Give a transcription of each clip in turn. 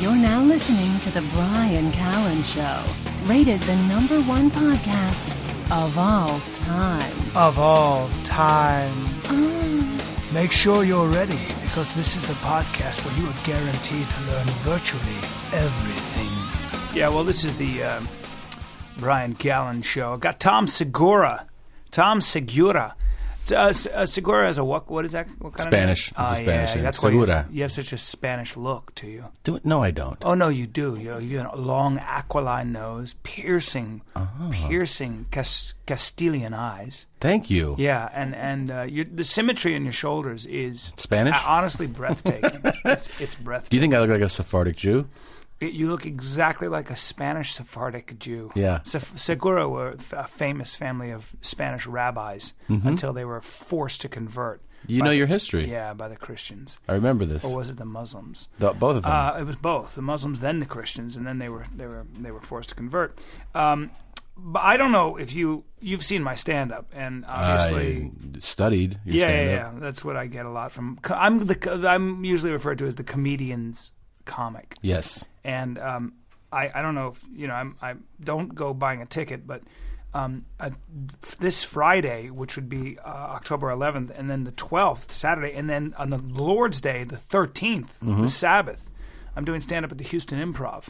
You're now listening to The Bryan Callen Show, rated the #1 podcast of all time. Of all time. Make sure you're ready, because this is the podcast where you are guaranteed to learn virtually everything. Yeah, well, this is the Bryan Callen Show. I've got Tom Segura. Segura has a what is that? What kind Spanish. Of it's a Spanish name. That's Segura. why you have such a Spanish look to you. No, I don't. Oh, no, you do. You have a long aquiline nose, piercing Castilian eyes. Thank you. Yeah, and the symmetry in your shoulders is Spanish. Honestly, breathtaking. It's breathtaking. Do you think I look like a Sephardic Jew? You look exactly like a Spanish Sephardic Jew. Yeah. Segura were a famous family of Spanish rabbis until they were forced to convert. You know your history. Yeah, by the Christians. I remember this. Or was it the Muslims? Both of them. It was both. The Muslims, then the Christians, and then they were forced to convert. But I don't know if you've seen my stand-up, and obviously I studied your stand-up. Yeah. That's what I get a lot from. I'm usually referred to as the comedian's comic. Yes. And I don't know if I don't go buying a ticket, but this Friday, which would be October 11th, and then the 12th, Saturday, and then on the Lord's Day, the 13th, the Sabbath, I'm doing stand-up at the Houston Improv.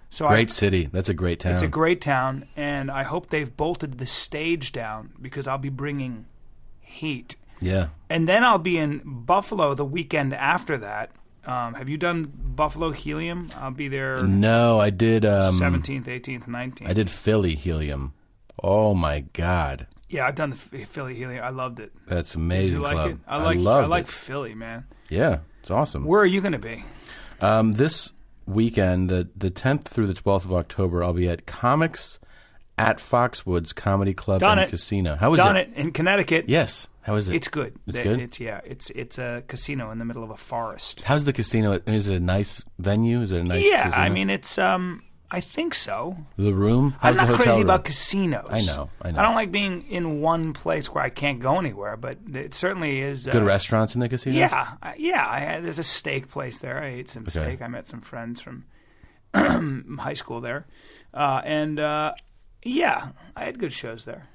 So great city. That's a great town. It's a great town, and I hope they've bolted the stage down, because I'll be bringing heat. Yeah. And then I'll be in Buffalo the weekend after that. Have you done Buffalo Helium? I'll be there. No, I did. 17th, 18th, 19th. I did Philly Helium. Oh my God. Yeah, I've done the Philly Helium. I loved it. That's amazing. Did you like club. it? I like Philly, man. Yeah, it's awesome. Where are you going to be? This weekend, the 10th through the 12th of October, I'll be at Comics at Foxwoods Comedy Club and Casino. How is it? Done it in Connecticut. Yes. How is it? It's good. It's good? It's a casino in the middle of a forest. How's the casino? Is it a nice venue? Is it a nice casino? I mean, it's, I think so. The room? How's I'm not the hotel crazy room? about casinos. I know. I don't like being in one place where I can't go anywhere, but it certainly is. Good restaurants in the casino? Yeah. There's a steak place there. I ate some steak. I met some friends from high school there. I had good shows there.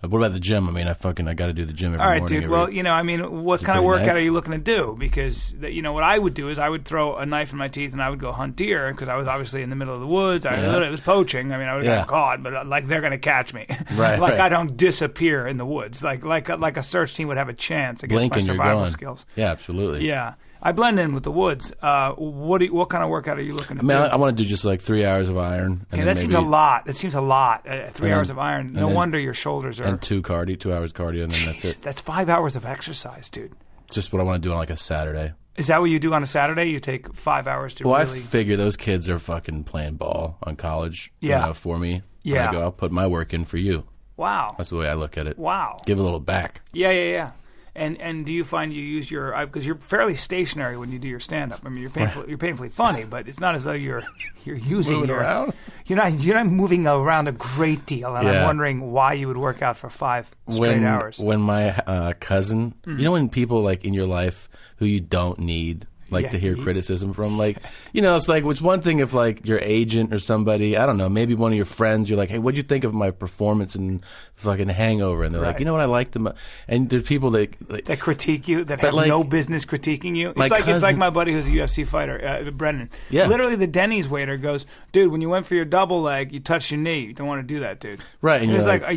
What about the gym? I mean, I got to do the gym every morning. All right, dude. Well, what kind of workout are you looking to do? Because, what I would do is I would throw a knife in my teeth and I would go hunt deer, because I was obviously in the middle of the woods. It was poaching. I mean, I would have gotten caught, but they're going to catch me. Right. I don't disappear in the woods. Like a search team would have a chance against Blink my and survival you're gone. skills. Yeah, absolutely. Yeah. I blend in with the woods. What kind of workout are you looking to do? I want to do just like 3 hours of iron. Okay, that seems a lot. 3 hours of iron. No wonder your shoulders are... And 2 hours cardio, and then that's it. That's 5 hours of exercise, dude. It's just what I want to do on like a Saturday. Is that what you do on a Saturday? You take 5 hours to I figure those kids are fucking playing ball on college for me. Yeah. I'll put my work in for you. Wow. That's the way I look at it. Wow. Give a little back. Yeah. And do you find you use your because you're fairly stationary when you do your stand up? I mean, you're painfully funny, but it's not as though you're using moving around. You're not moving around a great deal, and I'm wondering why you would work out for 5 straight hours. When my cousin, when people like in your life who you don't need to hear criticism from, it's one thing if like your agent or somebody, I don't know, maybe one of your friends, you're like, hey, what'd you think of my performance in fucking Hangover? And they're like, you know what, I liked them. And there's people that critique you, that have no business critiquing you. It's like my buddy who's a UFC fighter, Brendan. Yeah. Literally the Denny's waiter goes, dude, when you went for your double leg, you touched your knee. You don't want to do that, dude. Right. And you're like, are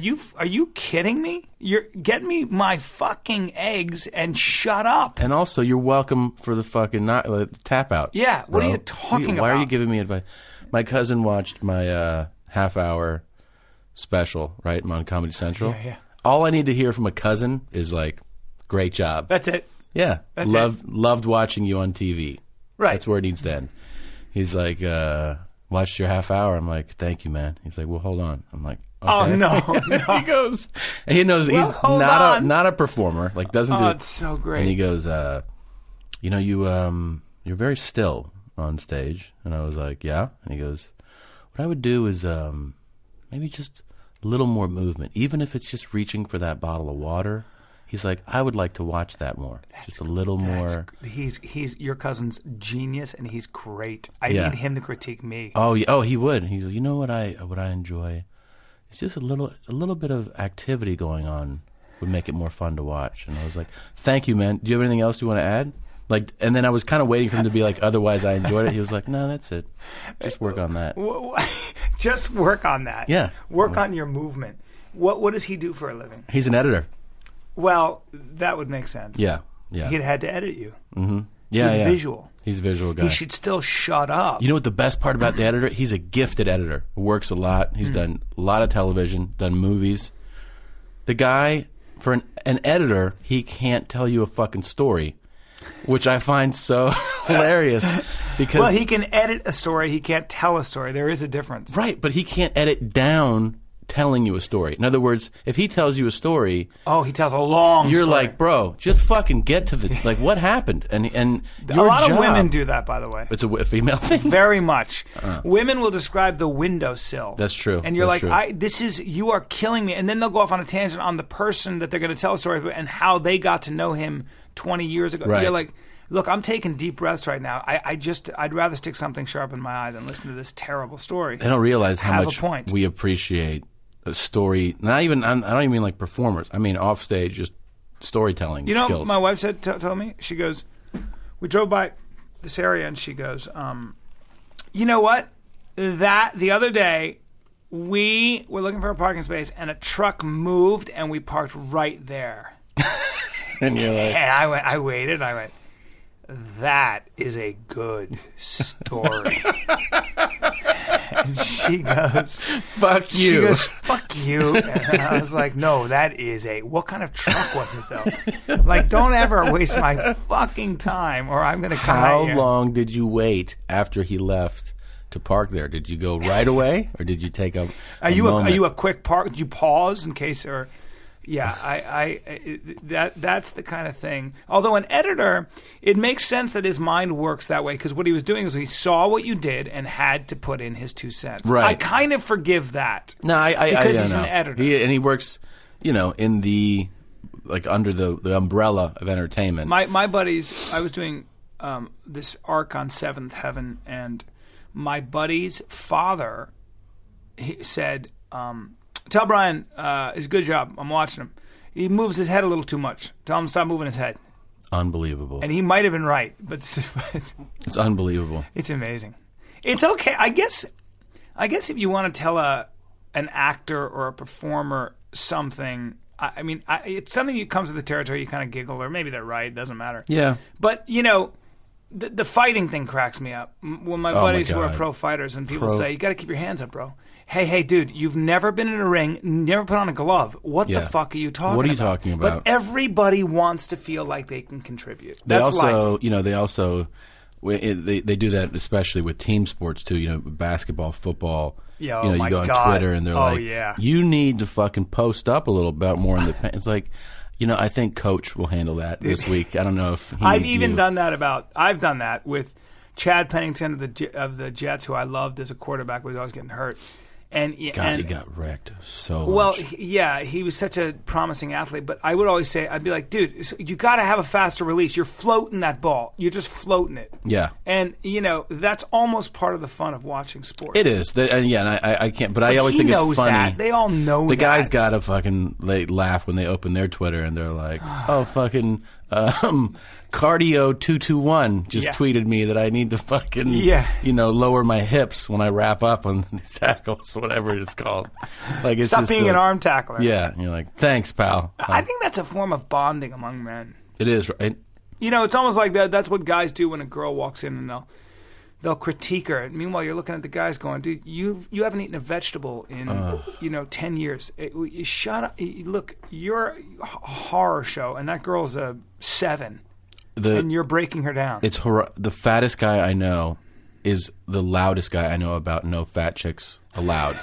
you kidding me? Get me my fucking eggs and shut up. And also, you're welcome for the fucking tap out. Yeah, what are you talking about? Why are you giving me advice? My cousin watched my half-hour special, right, on Comedy Central. Yeah. All I need to hear from a cousin is like, great job. That's it. Yeah. Loved watching you on TV. Right. That's where it needs to end. He's like, watched your half hour. I'm like, thank you, man. He's like, well, hold on. I'm like, okay. Oh, no. He goes, and he knows he's not a performer. Like, doesn't do. Oh, it's so great. And he goes, you're very still on stage. And I was like, yeah. And he goes, what I would do is maybe just a little more movement, even if it's just reaching for that bottle of water. He's like, I would like to watch that more. Just a little more. He's your cousin's genius, and he's great. I need him to critique me. Oh, yeah. Oh, he would. He's like, you know what I enjoy? It's just a little bit of activity going on would make it more fun to watch. And I was like, thank you, man. Do you have anything else you want to add? Like, and then I was kind of waiting for him to be like, otherwise I enjoyed it. He was like, no, that's it. Just work on that. Just work on that. Yeah. Work on your movement. What does he do for a living? He's an editor. Well, that would make sense. Yeah. He'd had to edit you. Mm-hmm. Yeah, He's visual. He's a visual guy. He should still shut up. You know what the best part about the editor? He's a gifted editor. Works a lot. He's done a lot of television, done movies. The guy, for an editor, he can't tell you a fucking story, which I find so hilarious. Because well, he can edit a story. He can't tell a story. There is a difference. Right, but he can't edit down telling you a story. In other words, if he tells you a story, he tells a long you're story. like, bro, just fucking get to the like what happened. And a lot of women do that, by the way. It's a female thing. Very much. Women will describe the windowsill. That's true. And you're That's like, you are killing me. And then they'll go off on a tangent on the person that they're going to tell a story about and how they got to know him 20 years ago. Right. You're like, look, I'm taking deep breaths right now. I'd rather stick something sharp in my eye than listen to this terrible story. They don't realize how Have much a point. we appreciate a story. I don't even mean like performers. I mean off stage, just storytelling skills. You know what my wife said, told me? She goes, we drove by this area and she goes, you know what? The other day, we were looking for a parking space and a truck moved and we parked right there. And you're like, and I waited. I went, that is a good story. And she goes, fuck you. She goes, fuck you. And I was like, no, that is what kind of truck was it though? Like, don't ever waste my fucking time or I'm going to come How at you. long did you wait after he left to park there? Did you go right away or did you take a Are moment? you a quick park? Did you pause in case or... Yeah, that's the kind of thing. Although an editor, it makes sense that his mind works that way because what he was doing is he saw what you did and had to put in his 2 cents. Right. I kind of forgive that. No, because he's an editor. He works, in the under the umbrella of entertainment. My buddies, I was doing this arc on Seventh Heaven, and my buddy's father said. Tell Bryan, it's a good job. I'm watching him. He moves his head a little too much. Tell him to stop moving his head. Unbelievable. And he might have been right, but it's unbelievable. It's amazing. It's okay. I guess if you want to tell an actor or a performer something, I mean, it's something that comes with the territory. You kind of giggle, or maybe they're right. It doesn't matter. Yeah. But the fighting thing cracks me up. When my buddies who are pro fighters and people say, "You got to keep your hands up, bro." Hey, dude, you've never been in a ring, never put on a glove. What the fuck are you talking about? What are you talking about? But everybody wants to feel like they can contribute. They That's also, life. They also, they do that especially with team sports too. Basketball, football. Yeah, you go on Twitter and they're you need to fucking post up a little bit more in the paint. It's like, I think Coach will handle that this week. I don't know if I've even done that I've done that with Chad Pennington of the Jets, who I loved as a quarterback, who was always getting hurt. And he got wrecked so well, much. He was such a promising athlete. But I would always say, I'd be like, dude, you got to have a faster release. You're floating that ball. You're just floating it. Yeah. And, that's almost part of the fun of watching sports. It is. I can't, but I always think it's funny. That. They all know the that. guys got to fucking laugh when they open their Twitter and they're like, oh, fucking... Cardio 221 just tweeted me that I need to fucking lower my hips when I wrap up on these tackles, whatever it's called. Like it's Stop just being an arm tackler. Yeah, and you're like, thanks, pal. I think that's a form of bonding among men. It is, right? It's almost like that. That's what guys do when a girl walks in and they'll critique her. Meanwhile, you're looking at the guys going, dude, you haven't eaten a vegetable in 10 years. You shut up. Look, you're a horror show, and that girl's a 7. And you're breaking her down. It's the fattest guy I know is the loudest guy I know about no fat chicks allowed.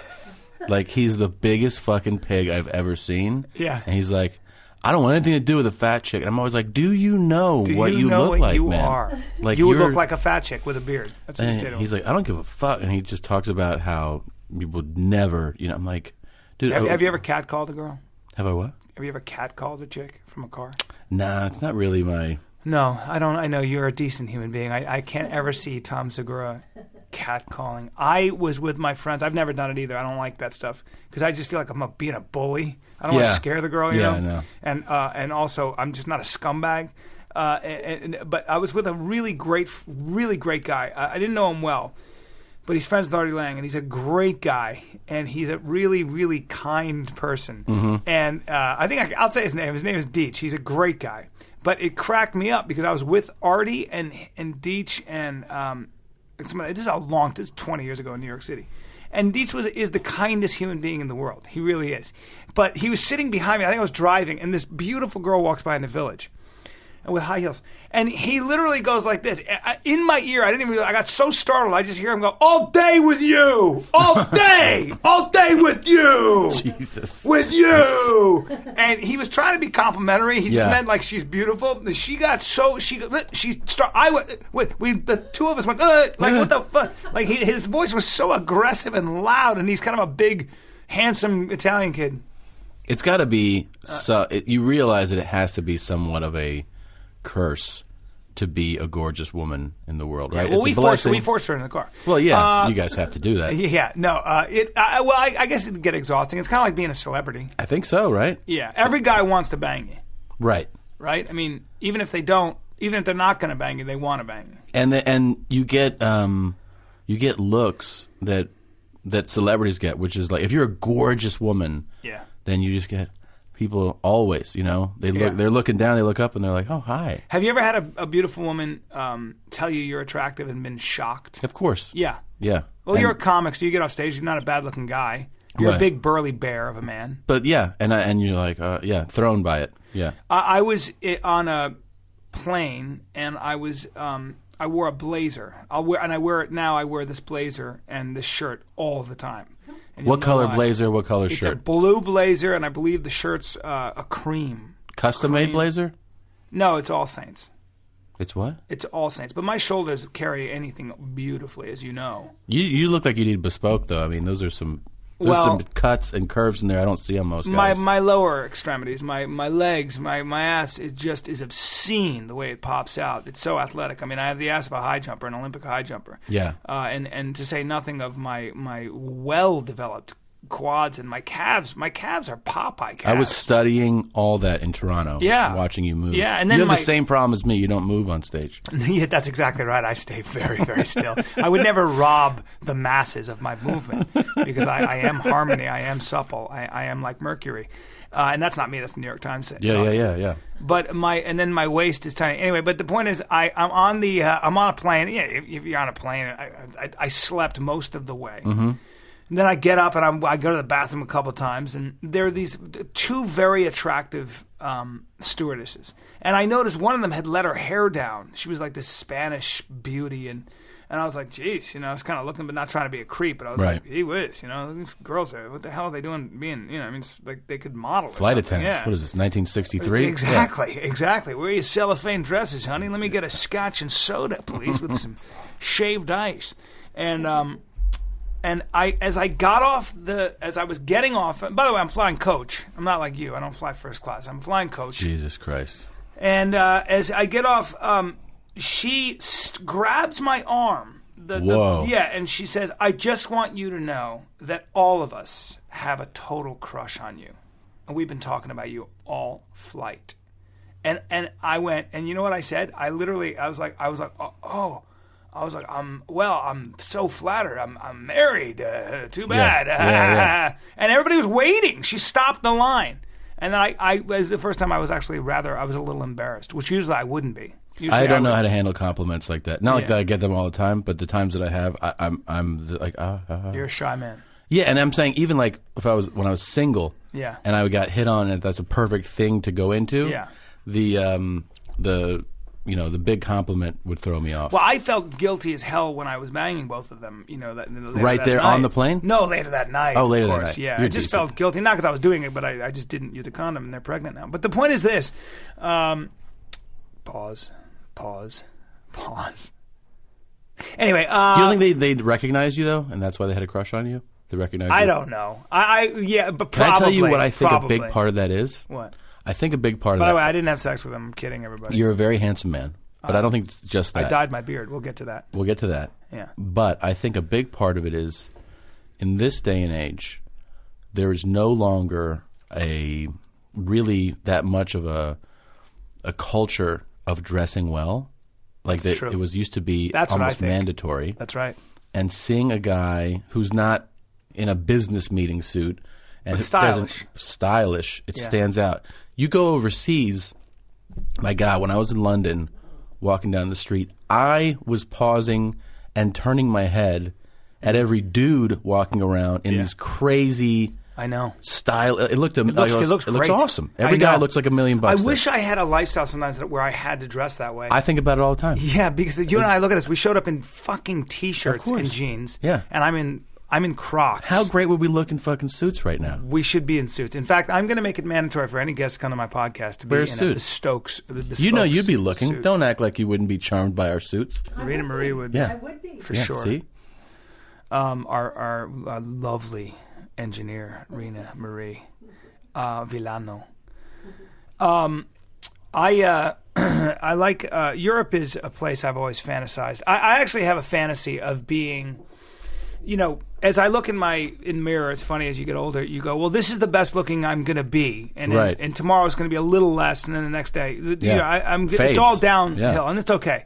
Like, he's the biggest fucking pig I've ever seen. Yeah. And he's like, I don't want anything to do with a fat chick. And I'm always like, do you know what you look like, man? Are. Like, you would look like a fat chick with a beard. That's what he said to him. He's like, I don't give a fuck. And he just talks about how you would never, I'm like, dude. Have you ever catcalled a girl? Have I what? Have you ever catcalled a chick from a car? Nah, it's not really my... No, I don't. I know you're a decent human being. I can't ever see Tom Segura catcalling. I was with my friends. I've never done it either. I don't like that stuff because I just feel like I'm being a bully. I don't want to scare the girl, you know? I know. And also, I'm just not a scumbag. But I was with a really great guy. I didn't know him well, but he's friends with Artie Lange, and he's a great guy, and he's a really, really kind person. Mm-hmm. And I think I'll say his name. His name is Deech. He's a great guy. But it cracked me up because I was with Artie and Deech and this is 20 years ago in New York City. And Deech is the kindest human being in the world. He really is. But he was sitting behind me. I think I was driving, and this beautiful girl walks by in the Village with high heels. And he literally goes like this. In my ear, I didn't even realize, I got so startled, I just hear him go, "All day with you! All day! All day with you! Jesus. With you!" And he was trying to be complimentary. He just meant like she's beautiful. She got so, the two of us went, like, what the fuck? Like, his voice was so aggressive and loud, and he's kind of a big, handsome Italian kid. It's got to be, you realize that it has to be somewhat of a curse to be a gorgeous woman in the world, right? Well, we forced her in the car. Well, yeah, you guys have to do that. Yeah, no. I guess it'd get exhausting. It's kind of like being a celebrity. I think so, right? Yeah, every guy wants to bang you. Right. Right? I mean, even if they're not going to bang you, they want to bang you. And you get looks that celebrities get, which is like, if you're a gorgeous woman, then you just get people always, they're looking down, they look up, and they're like, "Oh, hi." Have you ever had a beautiful woman tell you you're attractive and been shocked? Of course. Yeah. Yeah. Well, you're a comic, so you get off stage. You're not a bad-looking guy. You're a big burly bear of a man. But yeah, and you're like, thrown by it. Yeah. I was on a plane, and I wore a blazer. I wear it now. I wear this blazer and this shirt all the time. What color blazer? What color shirt? It's a blue blazer, and I believe the shirt's a cream. Custom-made blazer? No, it's All Saints. It's what? It's All Saints. But my shoulders carry anything beautifully, as you know. You look like you need bespoke, though. I mean, those are some cuts and curves in there I don't see on most guys. My lower extremities, my legs, my ass, it just is obscene the way it pops out. It's so athletic. I mean, I have the ass of a high jumper, an Olympic high jumper. Yeah. And to say nothing of my well-developed quads and my calves. My calves are Popeye calves. I was studying all that in Toronto. Yeah. Watching you move. Yeah, and then you have the same problem as me. You don't move on stage. Yeah, that's exactly right. I stay very, very still. I would never rob the masses of my movement because I am harmony. I am supple. I am like Mercury. And that's not me. That's the New York Times. Yeah. But my waist is tiny. Anyway, but the point is, I'm on a plane. Yeah, if you're on a plane, I slept most of the way. Mm-hmm. And then I get up and I go to the bathroom a couple of times, and there are these two very attractive stewardesses. And I noticed one of them had let her hair down. She was like this Spanish beauty, and I was like, geez, I was kind of looking, but not trying to be a creep. But I was like, gee whiz, these girls are, what the hell are they doing being, I mean, it's like they could model. Flight attendants. Yeah. What is this, 1963? Exactly. Where are your cellophane dresses, honey? Let me get a scotch and soda, please, with some shaved ice. And as I was getting off, by the way, I'm flying coach. I'm not like you. I don't fly first class. I'm flying coach. Jesus Christ. And as I get off, she grabs my arm. Whoa. And she says, "I just want you to know that all of us have a total crush on you. And we've been talking about you all flight." And I went, and you know what I said? I was like, oh. I was like, I'm so flattered. I'm married. Too bad. Yeah. And everybody was waiting. She stopped the line. And then I was the first time I was actually I was a little embarrassed, which usually I wouldn't be. Usually I don't know how to handle compliments like that. Not like that I get them all the time, but the times that I have, I'm like, You're a shy man. Yeah, and I'm saying even like when I was single, yeah, and I got hit on, and that's a perfect thing to go into. Yeah. The big compliment would throw me off. Well, I felt guilty as hell when I was banging both of them. Right there on the plane? No, later that night. Oh, later that night. Yeah, I just felt guilty, not because I was doing it, but I just didn't use a condom, and they're pregnant now. But the point is this: pause. Anyway, you don't think they'd recognize you though, and that's why they had a crush on you? that recognize I you? don't know. Yeah, but Can probably. I tell you what I think probably. a big part of that is? What? I think a big part of By that. the way, I didn't have sex with him. I'm kidding, everybody. You're a very handsome man, but I don't think it's just that. I dyed my beard. We'll get to that. We'll get to that. Yeah. But I think a big part of it is, in this day and age, there is no longer really that much of a culture of dressing well. Like That's that, true. it was used to be That's what I almost think. mandatory. That's right. And seeing a guy who's not in a business meeting suit and But who stylish. stylish, it Yeah. stands out. You go overseas, my God, when I was in London, walking down the street, I was pausing and turning my head at every dude walking around in Yeah. these crazy I know. style. It looks great. awesome. I Every guy know. looks like $1 million. I there. wish I had a lifestyle sometimes where I had to dress that way. I think about it all the time. Yeah, because you and I look at this. We showed up in fucking t-shirts Of course. and jeans. Yeah. And I'm in Crocs. How great would we look in fucking suits right now? We should be in suits. In fact, I'm going to make it mandatory for any guest to come to my podcast to be Wear a in suit. a bespoke You know you'd be looking. suit. Don't act like you wouldn't be charmed by our suits. Rena Marie would. Yeah. I would be. For Yeah, sure. see? Our lovely engineer, Rena Marie Villano. I like Europe is a place I've always fantasized. I actually have a fantasy of being, as I look in the mirror, it's funny, as you get older, you go, well, this is the best looking I'm going to be. And Right. and tomorrow's going to be a little less, and then the next day, it's Fades. all downhill, Yeah. and it's okay.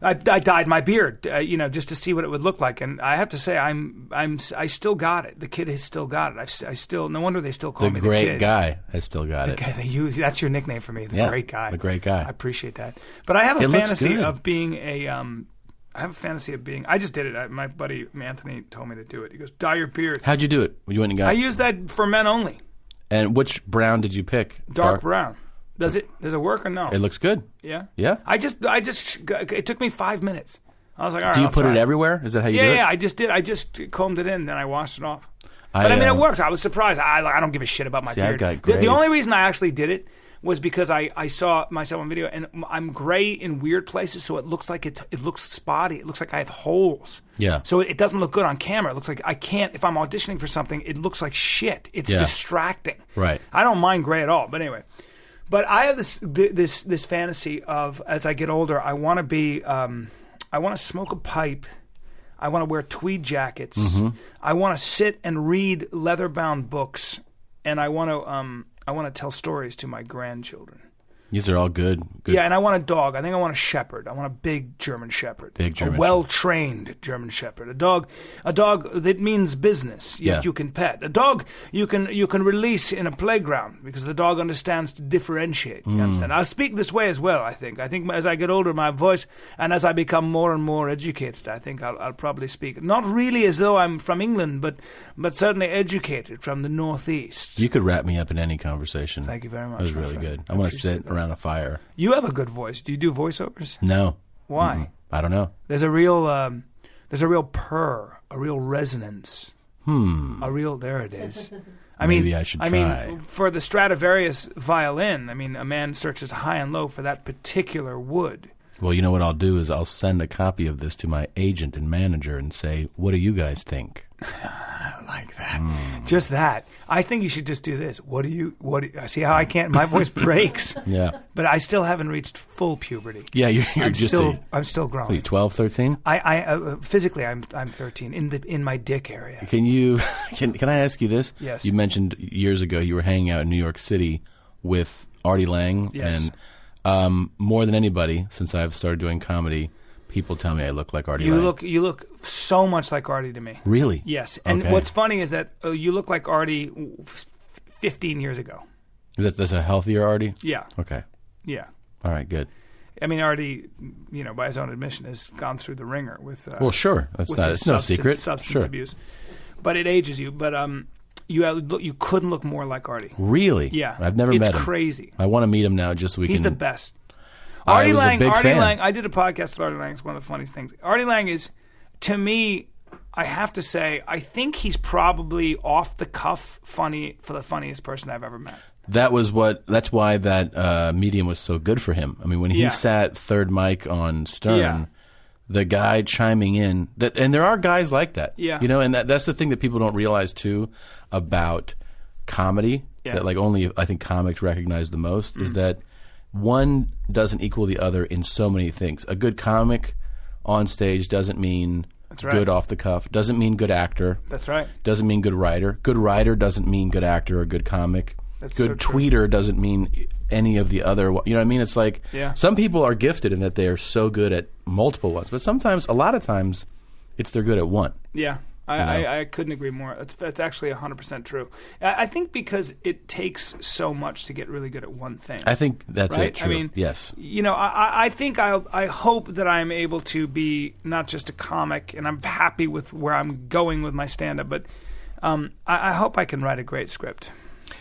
I dyed my beard, just to see what it would look like, and I have to say, I still got it. The kid has still got it. I still, no wonder they still call The me great the kid. guy has still got it. Okay, that's your nickname for me, the Yeah, great guy. the great guy. I appreciate that. But I have a It looks fantasy good. of being I just did it. My buddy Anthony told me to do it. He goes, dye your beard. How'd you do it? You went and got I use that for men only. And which brown did you pick? Dark brown. Does it work or no? It looks good. Yeah. Yeah. It took me 5 minutes. I was like, all right. Do you I'll put try it everywhere? Is that how you do Yeah, it? yeah. I just did. I just combed it in, and then I washed it off. But it works. I was surprised. I don't give a shit about my See, I beard. got The grays. only reason I actually did it was because I saw myself on video, and I'm gray in weird places, so it looks like it looks spotty. It looks like I have holes. Yeah. So it doesn't look good on camera. It looks like I can't. If I'm auditioning for something, it looks like shit. It's Yeah. distracting. Right. I don't mind gray at all. But anyway, I have this fantasy of, as I get older, I want to be. I want to smoke a pipe. I want to wear tweed jackets. Mm-hmm. I want to sit and read leather-bound books, and I want to tell stories to my grandchildren. These are all good. Yeah, and I want a dog. I think I want a shepherd. I want a big German shepherd. Big German a well-trained German shepherd. A dog that means business. Yeah. You can pet. A dog you can release in a playground because the dog understands to differentiate. You understand? I'll speak this way as well, I think. I think as I get older, my voice, and as I become more and more educated, I think I'll probably speak. Not really as though I'm from England, but certainly educated from the Northeast. You could wrap me up in any conversation. Thank you very much. That was my really friend. good. I want to appreciate sit that. around a fire. You have a good voice. Do you do voiceovers? No. Why? Mm-mm. I don't know. There's a real purr, a real resonance. There it is. Maybe I should try. For the Stradivarius violin, a man searches high and low for that particular wood. Well, you know what I'll do is I'll send a copy of this to my agent and manager and say, what do you guys think? I like that. Just that. I think you should just do this. What do you see how I can't, my voice breaks. Yeah. But I still haven't reached full puberty. Yeah, you're I'm just still what are you, growing. 12, 13? I physically I'm 13 in my dick area. Can I ask you this? Yes. You mentioned years ago you were hanging out in New York City with Artie Lange. Yes. And more than anybody, since I've started doing comedy, people tell me I look like Artie You Lange. look so much like Artie to me. Really? Yes. And Okay. what's funny is that you look like Artie 15 years ago. That's a healthier Artie? Yeah. Okay. Yeah. All right, good. Artie, by his own admission, has gone through the ringer with. Well, sure. That's with not. his It's no secret. Substance Sure. abuse, but it ages you. But you couldn't look more like Artie. Really? Yeah. I've never met him. It's crazy. I want to meet him now just so we He's can. the best. I Artie was a Lange. big Artie fan. Lange. I did a podcast with Artie Lange. It's one of the funniest things. Artie Lange is, to me, I have to say, I think he's probably off the cuff funny for the funniest person I've ever met. That's why that medium was so good for him. I mean, when he Yeah. sat third mic on Stern, Yeah. the guy chiming in. And there are guys like that. Yeah. You know, and that's the thing that people don't realize, too, about comedy, that like only I think comics recognize the most, is that one doesn't equal the other in so many things. A good comic on stage doesn't mean good off the cuff, doesn't mean good actor. That's right. Doesn't mean good writer. Good writer doesn't mean good actor or good comic. That's good so tweeter doesn't mean any of the other. You know what I mean? It's like some people are gifted in that they are so good at multiple ones, but sometimes, a lot of times, they're good at one. Yeah. I couldn't agree more. That's actually 100% true. I think because it takes so much to get really good at one thing. I think that's right? it. True. I mean, yes. You know, I think I hope that I'm able to be not just a comic, and I'm happy with where I'm going with my stand-up, but I hope I can write a great script.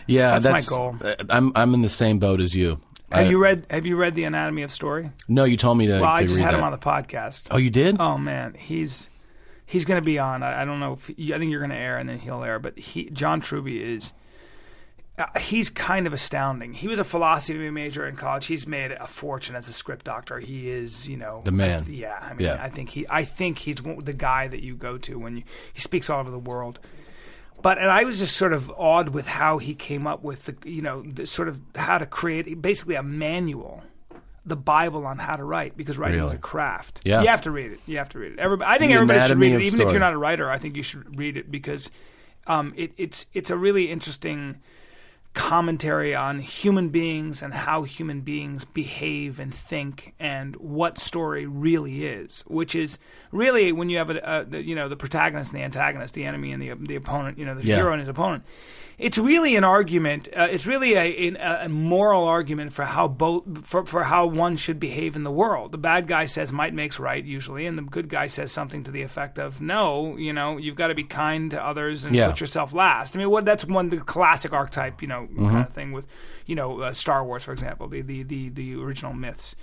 Yeah, that's my goal. I'm in the same boat as you. Have you read The Anatomy of Story? No, you told me to. Well, I just read had that. him on the podcast. Oh, you did? Oh man, he's going to be on. I don't know. I think you're going to air and then he'll air. But John Truby is. He's kind of astounding. He was a philosophy major in college. He's made a fortune as a script doctor. He is, the man. I mean, I think he's the guy that you go to when he speaks all over the world. And I was just sort of awed with how he came up with the sort of how to create basically a manual, the Bible on how to write, because writing is a craft. Yeah. You have to read it. I think everybody should read it, even if you're not a writer. I think you should read it because it's a really interesting commentary on human beings and how human beings behave and think and what story really is, which is really when you have the protagonist and the antagonist, the enemy and the opponent, the hero and his opponent. It's really an argument. It's really a moral argument for how for how one should behave in the world. The bad guy says might makes right usually, and the good guy says something to the effect of no, you've got to be kind to others and put yourself last. I mean, that's the classic archetype, kind of thing with, Star Wars, for example, the original myths.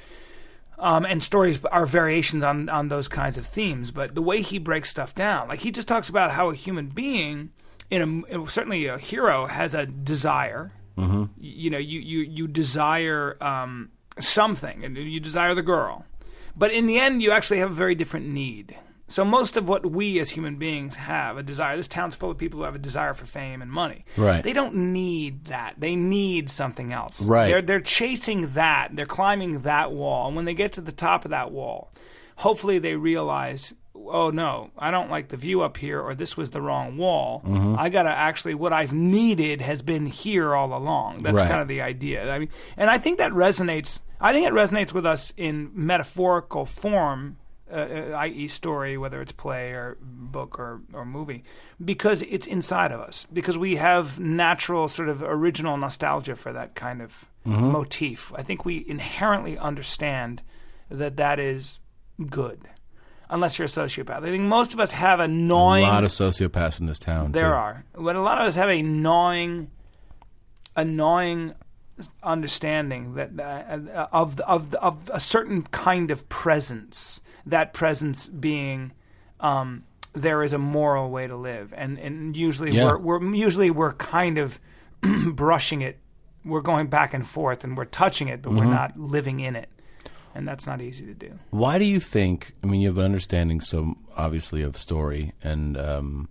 And stories are variations on those kinds of themes. But the way he breaks stuff down, like he just talks about how a human being, certainly a hero, has a desire. Mm-hmm. You desire something, and you desire the girl. But in the end, you actually have a very different need. So most of what we as human beings have, a desire. This town's full of people who have a desire for fame and money. Right. They don't need that. They need something else. Right. They're chasing that. They're climbing that wall. And when they get to the top of that wall, hopefully they realize, oh no, I don't like the view up here, or this was the wrong wall. Mm-hmm. I gotta actually, what I've needed has been here all along. That's kind of the idea. I mean, and I think that resonates. I think it resonates with us in metaphorical form. I.e. story, whether it's play or book or movie, because it's inside of us, because we have natural sort of original nostalgia for that kind of motif. I think we inherently understand that is good, unless you're a sociopath. I think most of us have a gnawing... A lot of sociopaths in this town. There are. But a lot of us have a gnawing understanding that of a certain kind of presence. That presence being, there is a moral way to live, and usually we're kind of brushing it. We're going back and forth, and we're touching it, but we're not living in it, and that's not easy to do. Why do you think? I mean, you have an understanding, so obviously, of story and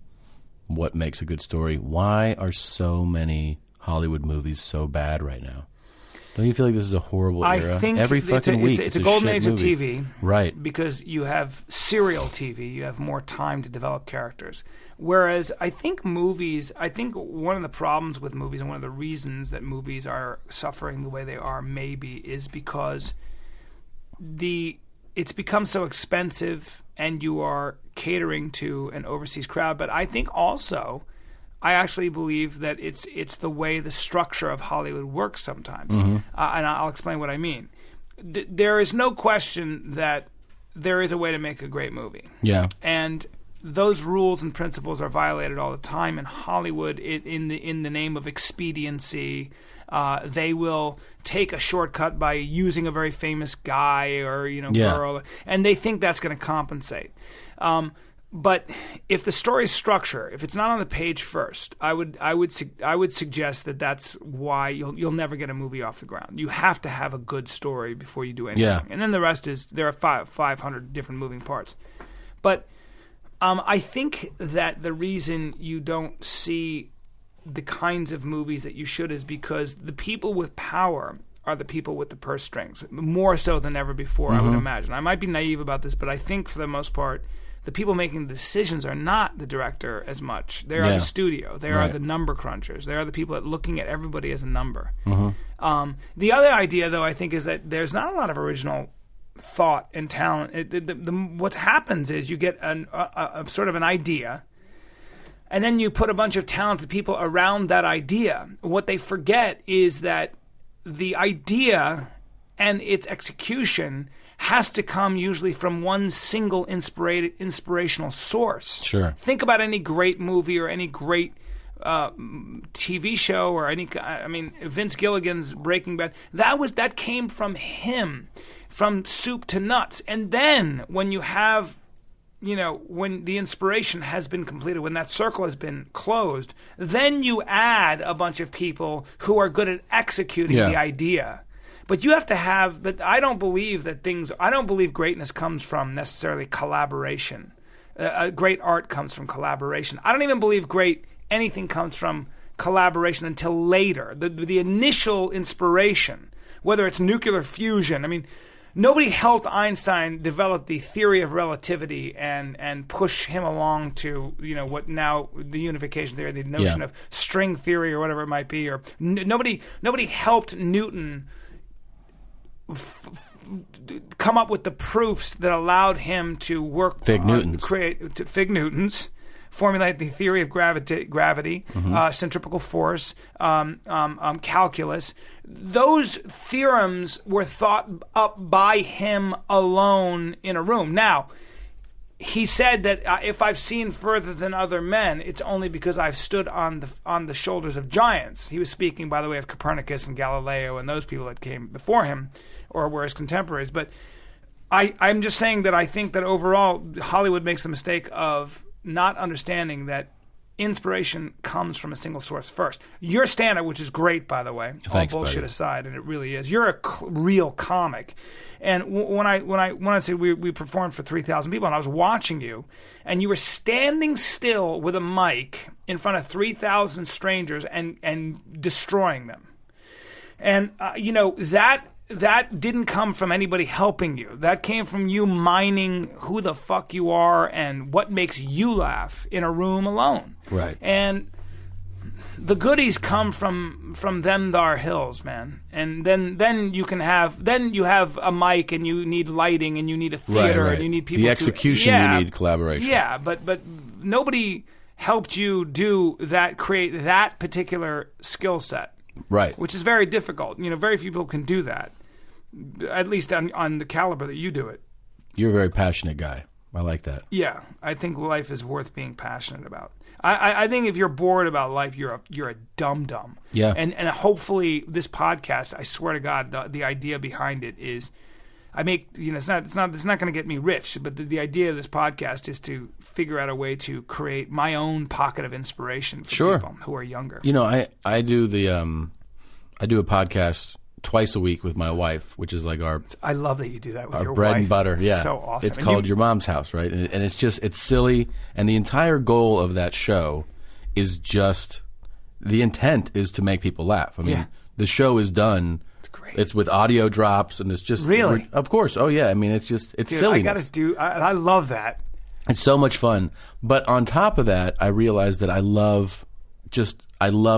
what makes a good story. Why are so many Hollywood movies so bad right now? Don't you feel like this is a horrible era? I think every fucking week it's a golden age movie. of TV, right? Because you have serial TV, you have more time to develop characters. Whereas I think movies, one of the problems with movies and one of the reasons that movies are suffering the way they are, maybe, is because it's become so expensive, and you are catering to an overseas crowd. But I think also, I actually believe that it's the way the structure of Hollywood works sometimes. And I'll explain what I mean. There is no question that there is a way to make a great movie. Yeah. And those rules and principles are violated all the time in Hollywood in the name of expediency. They will take a shortcut by using a very famous guy or girl, and they think that's going to compensate. But if the story's structure, if it's not on the page first, I would suggest that that's why you'll never get a movie off the ground. You have to have a good story before you do anything. Yeah. And then the rest is there are 500 different moving parts. But I think that the reason you don't see the kinds of movies that you should is because the people with power are the people with the purse strings, more so than ever before, I would imagine. I might be naive about this, but I think for the most part, the people making the decisions are not the director as much. They are the studio. They are the number crunchers. They are the people that are looking at everybody as a number. The other idea, though, I think, is that there's not a lot of original thought and talent. What happens is you get a sort of an idea, and then you put a bunch of talented people around that idea. What they forget is that the idea and its execution has to come usually from one single inspirational source. Sure. Think about any great movie or any great TV show or Vince Gilligan's Breaking Bad. That came from him, from soup to nuts. And then when you have, when the inspiration has been completed, when that circle has been closed, then you add a bunch of people who are good at executing the idea. But you have to have. But I don't believe greatness comes from necessarily collaboration. Great art comes from collaboration. I don't even believe anything comes from collaboration until later. The initial inspiration, whether it's nuclear fusion. Nobody helped Einstein develop the theory of relativity and push him along to what now the unification theory, the notion of string theory or whatever it might be. Or nobody helped Newton come up with the proofs that allowed him to work Fig Newtons, formulate the theory of gravity, centripetal force, calculus. Those theorems were thought up by him alone in a room. Now, he said that if I've seen further than other men, it's only because I've stood on the shoulders of giants. He was speaking, by the way, of Copernicus and Galileo and those people that came before him or were his contemporaries. But I'm just saying that I think that overall Hollywood makes the mistake of not understanding that inspiration comes from a single source first. Your stand-up, which is great, by the way, thanks, all bullshit buddy. aside, and it really is. You're a real comic. And when I say we performed for 3,000 people, and I was watching you, and you were standing still with a mic in front of 3,000 strangers and destroying them. And that didn't come from anybody helping you. That came from you mining who the fuck you are and what makes you laugh in a room alone. Right. And the goodies come from them thar hills, man. And then you have a mic and you need lighting and you need a theater right. and you need people. The execution, you need collaboration. Yeah, but nobody helped you create that particular skill set. Right. Which is very difficult. Very few people can do that, at least on the caliber that you do it. You're a very passionate guy. I like that. Yeah, I think life is worth being passionate about. I think if you're bored about life, you're a dum-dum. Yeah. And hopefully this podcast, I swear to God, the idea behind it is, it's not going to get me rich, but the idea of this podcast is to figure out a way to create my own pocket of inspiration for people who are younger. I do a podcast twice a week with my wife, which is like I love that you do that with your bread wife. and butter. Yeah, so awesome. It's called Your Mom's House, right? And it's silly, and the entire goal of that show is just the intent is to make people laugh. The show is done. It's with audio drops, and it's just really, of course. Oh yeah, it's Dude, silliness. I love that. It's so much fun. But on top of that, I realized that I love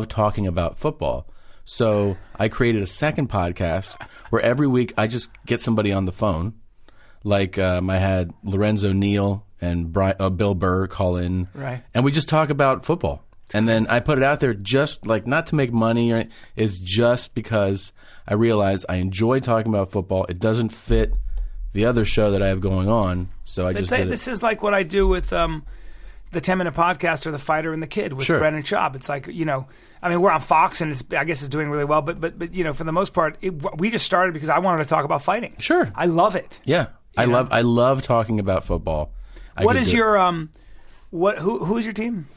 talking about football. So I created a second podcast where every week I just get somebody on the phone. Like I had Lorenzo Neal and Bill Burr call in, right? And we just talk about football. And then I put it out there just like not to make money, it's just because I realize I enjoy talking about football. It doesn't fit the other show that I have going on, so I just did it. This is like what I do with the 10-Minute Podcast or The Fighter and the Kid with Brennan Schaub. It's like, we're on Fox and I guess it's doing really well, but for the most part, we just started because I wanted to talk about fighting. Sure. I love it. Yeah. I love talking about football. What is your Who's your team?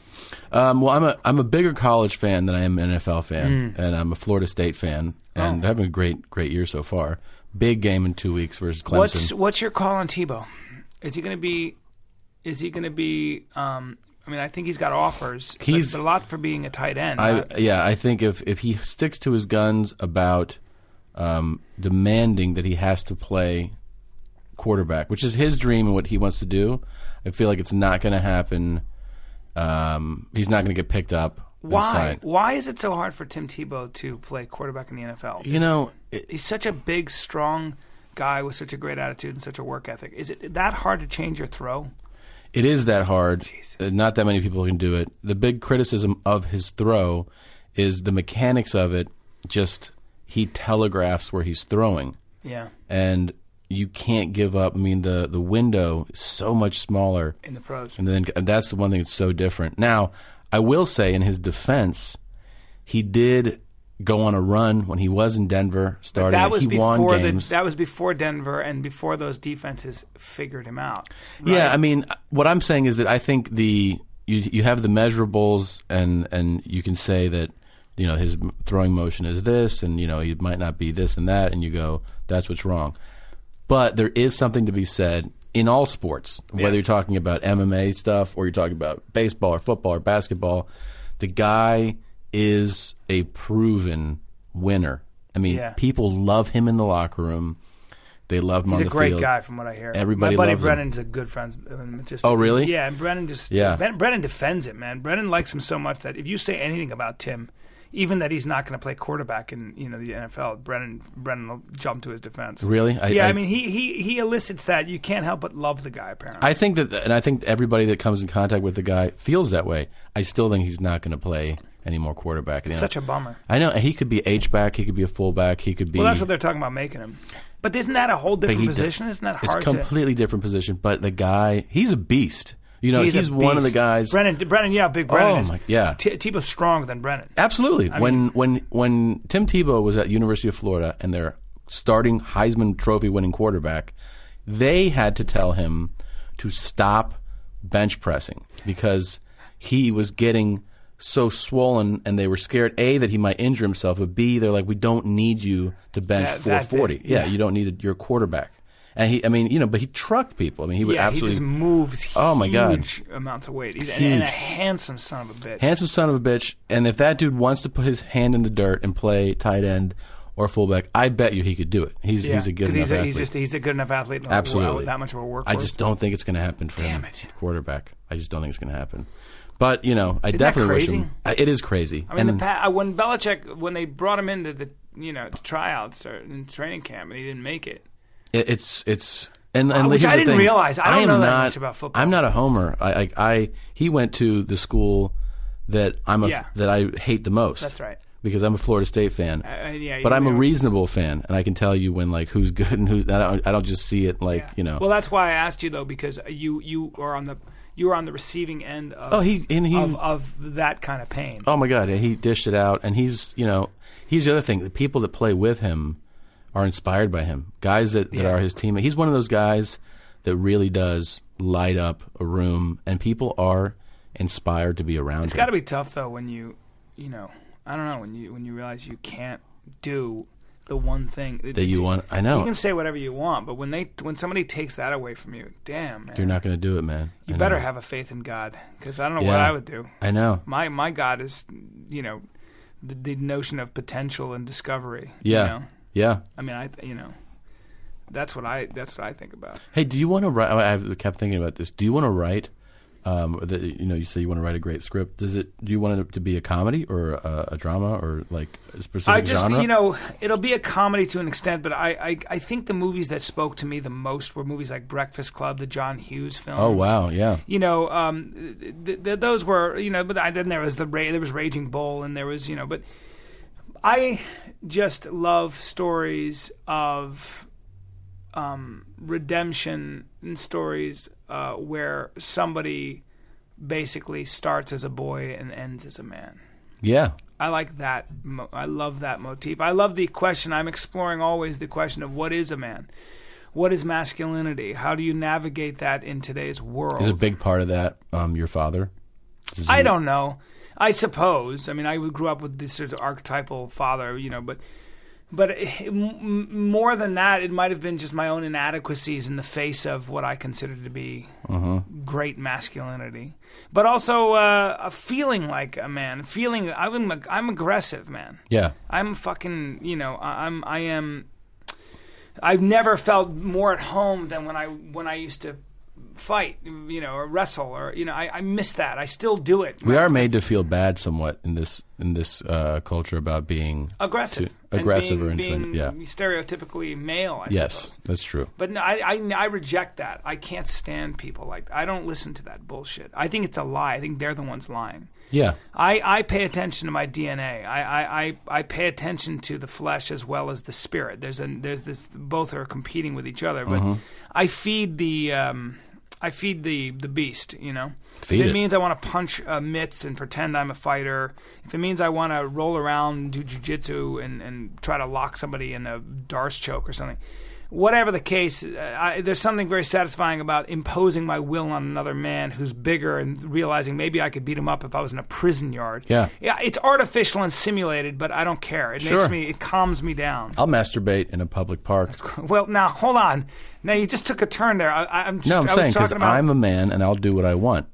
Well, I'm a bigger college fan than I am an NFL fan, and I'm a Florida State fan, and they're having a great year so far. Big game in 2 weeks versus Clemson. What's your call on Tebow? Is he going to be? I mean, I think he's got offers. But a lot for being a tight end. I think if he sticks to his guns about demanding that he has to play quarterback, which is his dream and what he wants to do, I feel like it's not going to happen. He's not going to get picked up. Why? Why is it so hard for Tim Tebow to play quarterback in the NFL? He's such a big, strong guy with such a great attitude and such a work ethic. Is it that hard to change your throw? It is that hard. Not that many people can do it. The big criticism of his throw is the mechanics of it. Just he telegraphs where he's throwing. Yeah. And you can't give up. I mean, the window is so much smaller in the pros. And then that's the one thing that's so different. Now, I will say in his defense, he did go on a run when he was in Denver starting. He won games. That was before Denver and before those defenses figured him out. Right? Yeah, I mean, what I'm saying is that I think you have the measurables and you can say that his throwing motion is this and he might not be this and that, and you go, that's what's wrong. But there is something to be said in all sports, whether you're talking about MMA stuff or you're talking about baseball or football or basketball. The guy is a proven winner. I mean, people love him in the locker room. They love him on the field. He's a great guy from what I hear. Everybody My buddy loves Brennan's him. a good friend. Oh, really? Yeah, and Brennan Brennan defends it, man. Brennan likes him so much that if you say anything about Tim, even that he's not going to play quarterback in the NFL, Brennan will jump to his defense. Really? I mean, he elicits that. You can't help but love the guy, apparently. I think everybody that comes in contact with the guy feels that way. I still think he's not going to play any more quarterback. It's such a bummer. I know. He could be H-back. He could be a fullback. He could be... Well, that's what they're talking about making him. But isn't that a whole different position? Isn't that hard It's a completely different position. But the guy, he's a beast. He's one of the guys. Brennan, big Brennan is. Yeah. Tebow's stronger than Brennan. Absolutely. When Tim Tebow was at University of Florida and their starting Heisman Trophy winning quarterback, they had to tell him to stop bench pressing because he was getting so swollen, and they were scared, A, that he might injure himself, but B, they're like, we don't need you to bench 440. You don't need it. You're a quarterback. And but he trucked people. I mean, he would absolutely... he just moves huge amounts of weight. He's and a handsome son of a bitch. Handsome son of a bitch. And if that dude wants to put his hand in the dirt and play tight end or fullback, I bet you he could do it. He's a good enough athlete. He's a good enough athlete. Absolutely. That much of a workhorse. I just don't think it's going to happen for him. Quarterback. I just don't think it's going to happen. But, I Isn't definitely wish crazy? him... It is crazy. I mean, when Belichick, when they brought him into the tryouts or in training camp and he didn't make it. It's which I didn't realize. I don't know that much about football. I'm not a homer. He went to the school that that I hate the most. That's right. Because I'm a Florida State fan. But I'm a reasonable fan, and I can tell you when who's good and who's. I don't just see it Well, that's why I asked you though, because you are on the receiving end of of that kind of pain. Oh my God, he dished it out, and he's the other thing. The people that play with him are inspired by him. Guys that are his teammates. He's one of those guys that really does light up a room, and people are inspired to be around him. It's got to be tough though when I don't know, when you realize you can't do the one thing that you want. I know. You can say whatever you want, but when somebody takes that away from you, damn, man. You're not going to do it, man. You better have a faith in God, because I don't know what I would do. I know. My God is, the notion of potential and discovery. Yeah. Yeah. I mean, that's what I think about. Hey, do you want to write? I kept thinking about this. Do you want to write? You say you want to write a great script. Do you want it to be a comedy or a drama or like a specific genre? It'll be a comedy to an extent, but I think the movies that spoke to me the most were movies like Breakfast Club, the John Hughes films. Oh wow, yeah. Those were but then there was Raging Bull, and there was but I just love stories of redemption and stories where somebody basically starts as a boy and ends as a man. Yeah. I like that. I love that motif. I love the question. I'm exploring always the question of what is a man? What is masculinity? How do you navigate that in today's world? Is a big part of that your father? I don't know. I suppose. I mean, I grew up with this sort of archetypal father, but more than that, it might have been just my own inadequacies in the face of what I considered to be great masculinity. But also a feeling like a man. I'm aggressive, man. Yeah. I'm fucking, I've never felt more at home than when I used to fight, or wrestle, or I miss that. I still do it. We are made to feel bad somewhat in this culture about being aggressive, or being yeah, stereotypically male. I yes, suppose. That's true. But no, I reject that. I can't stand people like that. I don't listen to that bullshit. I think it's a lie. I think they're the ones lying. Yeah. I pay attention to my DNA. I pay attention to the flesh as well as the spirit. There's this, both are competing with each other, but I feed the beast, If it means I want to punch mitts and pretend I'm a fighter, if it means I want to roll around and do jujitsu and try to lock somebody in a Darce choke or something, whatever the case, there's something very satisfying about imposing my will on another man who's bigger and realizing maybe I could beat him up if I was in a prison yard. Yeah, it's artificial and simulated, but I don't care. It calms me down. I'll masturbate in a public park. Well, now hold on. Now you just took a turn there. I'm saying because I'm a man and I'll do what I want,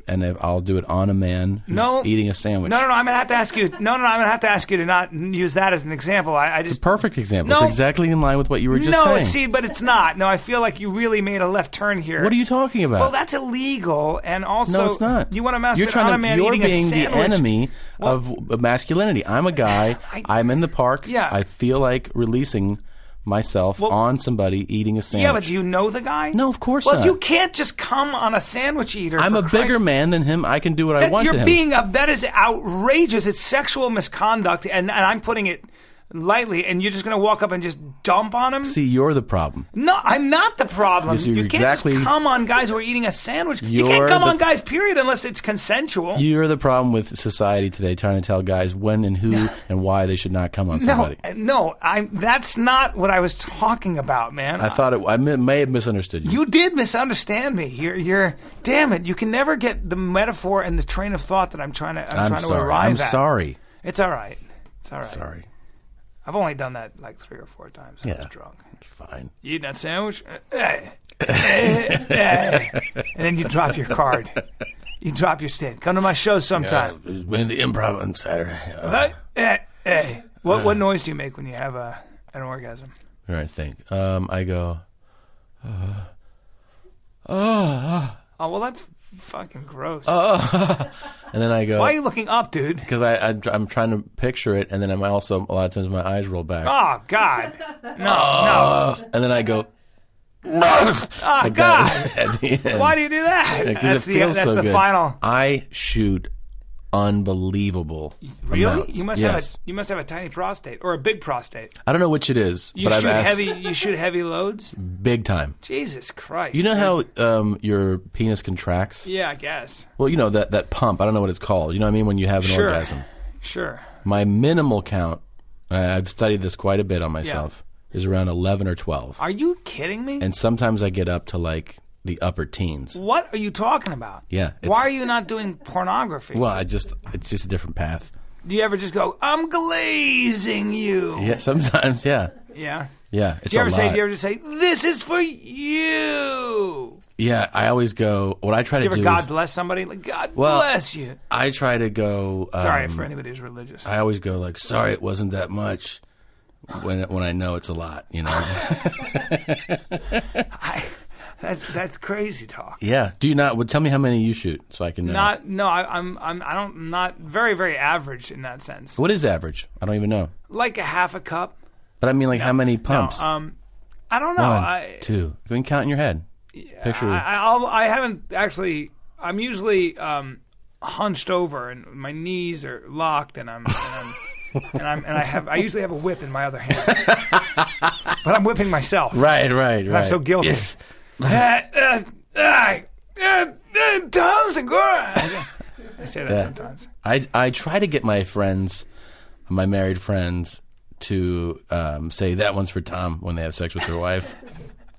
and I'll do it on a man who's eating a sandwich. No. I'm gonna have to ask you. I'm gonna have to ask you to not use that as an example. It's a perfect example. No, it's exactly in line with what you were just saying. But it's not. No, I feel like you really made a left turn here. What are you talking about? Well, that's illegal, and also no, it's not. You want to masturbate on a man eating a sandwich. You're being the enemy of masculinity. I'm a guy. I'm in the park. Yeah. I feel like releasing myself on somebody eating a sandwich. Yeah, but do you know the guy? No, of course not. Well, you can't just come on a sandwich eater. I'm a bigger man than him. I can do what I want to him. That is outrageous. It's sexual misconduct, and I'm putting it lightly, and you're just going to walk up and just dump on him? See, you're the problem. No, I'm not the problem. Yes, you can't just come on guys who are eating a sandwich. You can't come on guys, period, unless it's consensual. You're the problem with society today, trying to tell guys when and who and why they should not come on somebody. No, that's not what I was talking about, man. I may have misunderstood you. You did misunderstand me. You're damn it. You can never get the metaphor and the train of thought that I'm trying to arrive at. I'm sorry. It's all right. It's all right. Sorry. I've only done that like 3 or 4 times. I was drunk. It's fine. You eating that sandwich? And then you drop your card. You drop your stand. Come to my show sometime. Yeah, win the improv on Saturday. What noise do you make when you have an orgasm? All right, think. I go. Oh, well, that's fucking gross. And then I go. Why are you looking up, dude? Because I'm trying to picture it, and then I'm also a lot of times my eyes roll back. Oh God, no. And then I go. Oh God! At the end. Why do you do that? Because it feels so good. Final. I shoot unbelievable. Really? Amounts. You must have a tiny prostate or a big prostate. I don't know which it is. You but shoot I've asked, You shoot heavy loads. Big time. Jesus Christ! You know how your penis contracts? Yeah, I guess. Well, you know that pump. I don't know what it's called. You know what I mean when you have an orgasm. Sure. My minimal count. I've studied this quite a bit on myself. Is around 11 or 12. Are you kidding me? And sometimes I get up to like the upper teens. What are you talking about? Yeah. Why are you not doing pornography? Well, it's just a different path. Do you ever just go, I'm glazing you? Yeah, sometimes, yeah. Yeah? Yeah, it's do you a lot. Do you ever just say, this is for you? Yeah, I always go, what I try to do Do you ever God bless somebody? Like, God bless you. I try to go... sorry for anybody who's religious. I always go like, sorry it wasn't that much. When I know it's a lot, you know. That's crazy talk. Yeah. Do you not? Well, tell me how many you shoot so I can know. I'm not very, very average in that sense. What is average? I don't even know. Like a half a cup. But I mean, like how many pumps? No, I don't know. 1, 2. You can count in your head. Picture. I haven't actually. I'm usually hunched over and my knees are locked and I usually have a whip in my other hand, but I'm whipping myself. Right. I'm so guilty. Tom Segura. I say that sometimes. I try to get my friends, my married friends, to say that one's for Tom when they have sex with their wife.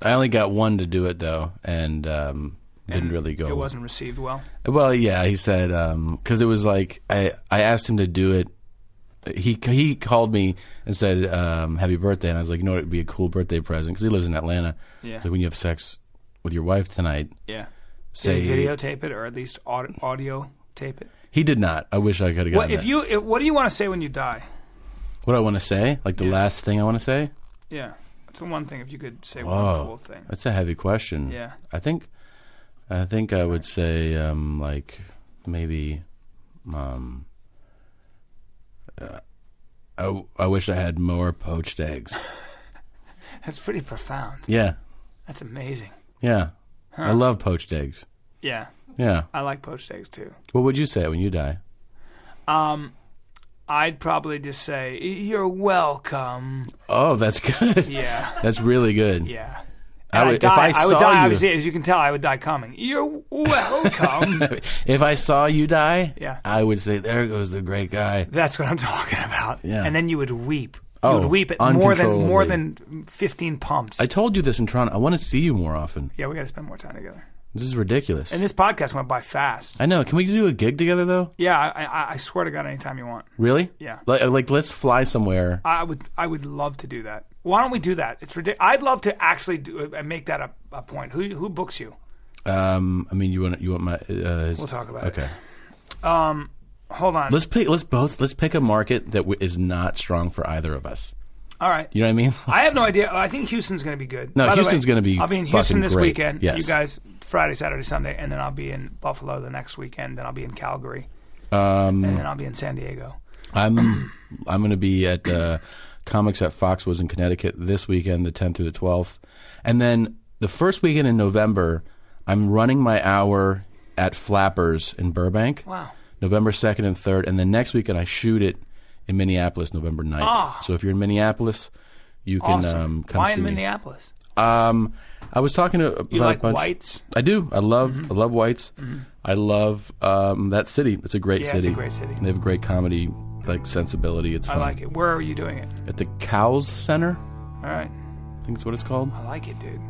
I only got one to do it though, and didn't really go. It wasn't received well. Well, yeah, he said because it was like I asked him to do it. He called me and said happy birthday, and I was like, it'd be a cool birthday present because he lives in Atlanta. Yeah. So when you have sex with your wife tonight, say videotape it or at least audio tape it. He did not. I wish I could have gotten that. What do you want to say when you die? What do I want to say? Like the last thing I want to say? Yeah. That's the one thing if you could say one cool thing. That's a heavy question. Yeah. I think I would say like maybe I wish I had more poached eggs. That's pretty profound. Yeah. That's amazing. Yeah. Huh. I love poached eggs. Yeah. Yeah. I like poached eggs too. What would you say when you die? I'd probably just say, "You're welcome." Oh, that's good. Yeah. That's really good. Yeah. I would die, obviously, as you can tell, I would die coming. You're welcome. If I saw you die, yeah. I would say, there goes the great guy. That's what I'm talking about. Yeah. And then you would weep. You would weep at more than 15 pumps. I told you this in Toronto. I want to see you more often. Yeah, we got to spend more time together. This is ridiculous. And this podcast went by fast. I know. Can we do a gig together, though? Yeah, I swear to God, anytime you want. Really? Yeah. Like let's fly somewhere. I would love to do that. Why don't we do that? It's ridiculous. I'd love to actually make that a point. Who books you? I mean, you want my? We'll talk about it. Okay. Hold on. Let's pick a market that is not strong for either of us. All right. You know what I mean? I have no idea. I think Houston's going to be good. No, Houston's going to be. I'll be in Houston this great. weekend. Yes. You guys, Friday, Saturday, Sunday, and then I'll be in Buffalo the next weekend. Then I'll be in Calgary, and then I'll be in San Diego. I'm going to be at Comics at Foxwoods in Connecticut this weekend, the 10th through the 12th, and then the first weekend in November, I'm running my hour at Flappers in Burbank. Wow. November 2nd and 3rd, and then next weekend I shoot it in Minneapolis, November 9th. Oh. So if you're in Minneapolis, you can come Why see in me. Minneapolis? I was talking to You about like a bunch. whites? I do. I love whites. Mm-hmm. I love that city. It's a great city. It's a great city. They have a great comedy sensibility. It's fun. I like it. Where are you doing it? At the Cowles Center. All right. I think that's what it's called. I like it, dude.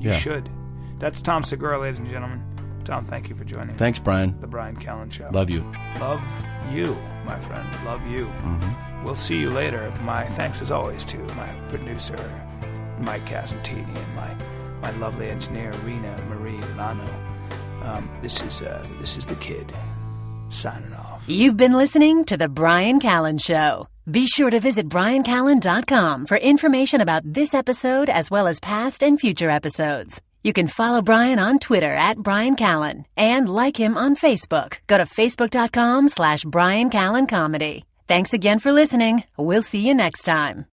You should. That's Tom Segura, ladies and gentlemen. Tom, thank you for joining me. Thanks, Bryan. The Bryan Callen Show. Love you. Love you, my friend. Love you. Mm-hmm. We'll see you later. My thanks, as always, to my producer, Mike Casantini, and my lovely engineer, Rena Marie Lano. This is the kid signing off. You've been listening to The Bryan Callen Show. Be sure to visit bryancallen.com for information about this episode as well as past and future episodes. You can follow Bryan on Twitter at Bryan Callen and like him on Facebook. Go to facebook.com/Bryan Callen Comedy. Thanks again for listening. We'll see you next time.